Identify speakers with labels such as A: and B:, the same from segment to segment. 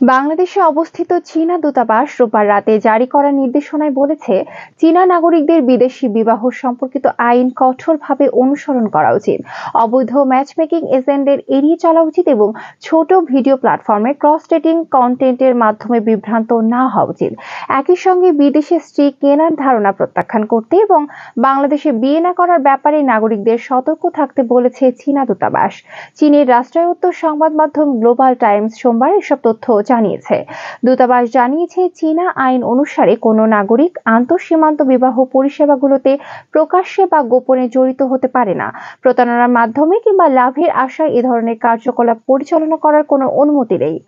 A: বাংলাদেশে অবস্থিত চীনা দূতাবাস রোববার রাতে জারি করা নির্দেশনায় বলেছে, চীনা নাগরিকদের বিদেশি বিবাহ সম্পর্কিত আইন কঠোরভাবে অনুসরণ করা উচিত, অবৈধ ম্যাচমেকিং এজেন্টদের এড়িয়ে চলা উচিত এবং ছোট ভিডিও প্ল্যাটফর্মে ক্রস ডেটিং কন্টেন্টের মাধ্যমে বিভ্রান্ত না হওয়া উচিত। একই সঙ্গে বিদেশে স্ত্রী কেনার ধারণা প্রত্যাখ্যান করতে এবং বাংলাদেশে বিয়ে না করার ব্যাপারে নাগরিকদের সতর্ক থাকতে বলেছে চীনা দূতাবাস। চীনের রাষ্ট্রায়ত্ত সংবাদ মাধ্যম গ্লোবাল টাইমস সোমবার এসব তথ্য জানিয়েছে। দূতাবাস জানিয়েছে, চীনা আইন অনুসারে কোনো নাগরিক আন্তঃসীমান্ত বিবাহ পরিষেবাগুলোতে প্রকাশ্যে বা গোপনে জড়িত হতে পারে না। প্রতারণার মাধ্যমে কিংবা লাভের আশায় এ ধরনের কার্যকলাপ পরিচালনা করার কোনো অনুমতি নেই।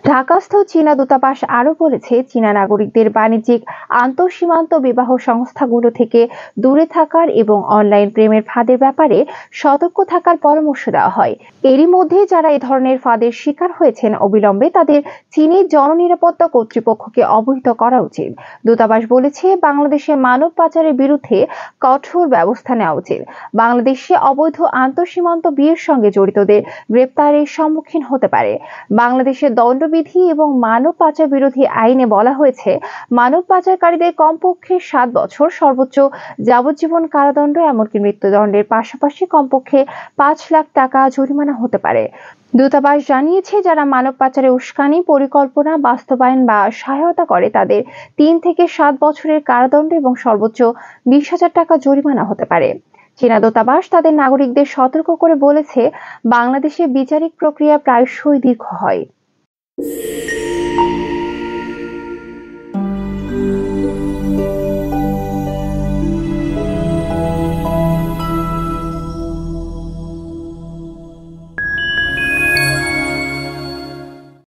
A: ঢাকাস্থ চীনা দূতাবাস আরও বলেছে, চীনা নাগরিকদের বাণিজ্যিক আন্তঃসীমান্ত বিবাহ সংস্থাগুলো থেকে দূরে থাকার এবং অনলাইন প্রেমের ফাঁদের ব্যাপারে সতর্ক থাকার পরামর্শ দেওয়া হয়। এরই মধ্যে যারা এ ধরনের ফাঁদের শিকার হয়েছেন, অবিলম্বে তাদের চীনের জননিরাপত্তা কর্তৃপক্ষকে অবহিত করা উচিত। দূতাবাস বলেছে, বাংলাদেশে মানব পাচারের বিরুদ্ধে কঠোর ব্যবস্থা নেওয়া উচিত। বাংলাদেশে অবৈধ আন্তঃসীমান্ত বিয়ের সঙ্গে জড়িতদের গ্রেপ্তারের সম্মুখীন হতে পারে। বাংলাদেশের দণ্ডবিধি এবং মানব পাচার বিরোধী আইনে বলা হয়েছে, মানব পাচারকারীদের কমপক্ষে 7 বছর, সর্বোচ্চ যাবজ্জীবন কারাদণ্ড, এমনকি মৃত্যুদণ্ডের পাশাপাশি কমপক্ষে 5 লাখ টাকা জরিমানা হতে পারে। দূতাবাস জানিয়েছে, যারা মানব পাচারে উস্কানি, পরিকল্পনা, বাস্তবায়ন বা সহায়তা করে তাদের 3 থেকে 7 বছরের কারাদণ্ড এবং সর্বোচ্চ 20,000 টাকা জরিমানা হতে পারে। চীনা দূতাবাস তাদের নাগরিকদের সতর্ক করে বলেছে, বাংলাদেশে বিচারিক প্রক্রিয়া প্রায়শই দীর্ঘ হয়।